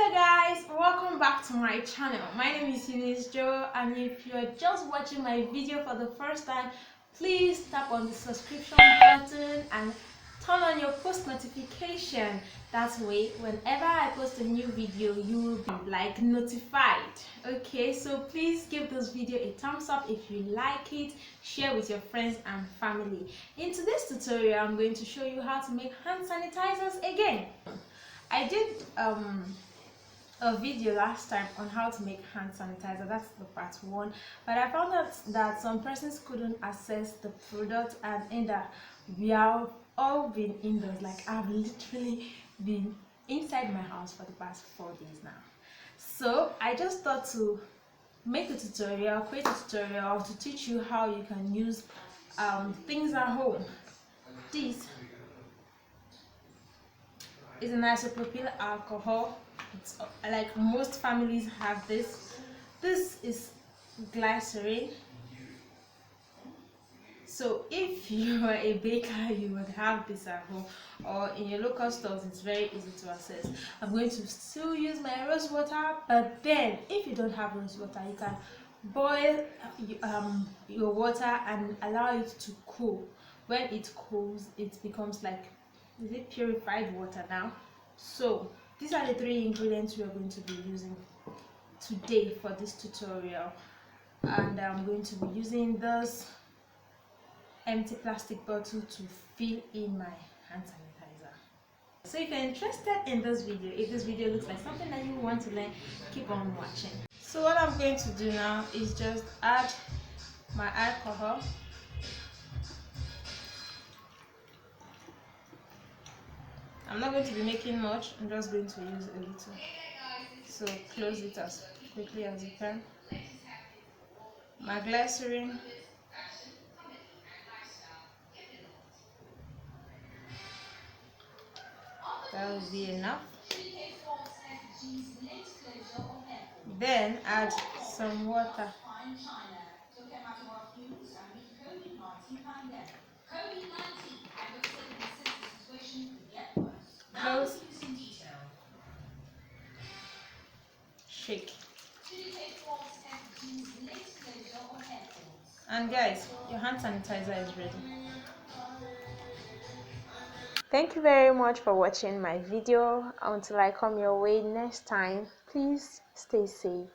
Hello guys, welcome back to my channel. My name is Eunice, and if you're just watching my video for the first time, please tap on the subscription button and turn on your post notification. That way, whenever I post a new video, you will be notified. Okay, so please give this video a thumbs up if you like it. Share with your friends and family. In today's tutorial, I'm going to show you how to make hand sanitizers again. I did a video last time on how to make hand sanitizer. That's the part 1, but I found out that some persons couldn't access the product, and in that we have all been indoors. I've literally been inside my house for the past 4 days now. So I just thought to make a tutorial, create a tutorial to teach you how you can use things at home. This is an isopropyl alcohol. It's like most families have this. This is glycerin. So if you are a baker, you would have this at home, or in your local stores. It's very easy to access. I'm going to still use my rose water, but then if you don't have rose water, you can boil your water and allow it to cool. When it cools, it becomes is it purified water now? So these are the 3 ingredients we are going to be using today for this tutorial, and I'm going to be using this empty plastic bottle to fill in my hand sanitizer. So if you're interested in this video, if this video looks like something that you want to learn, keep on watching. So what I'm going to do now is just add my alcohol. I'm not going to be making much, I'm just going to use a little. So close it as quickly as you can. My glycerin. That will be enough. Then add some water. Close. Shake. And guys, your hand sanitizer is ready. Thank you very much for watching my video. Until I come your way next time, please stay safe.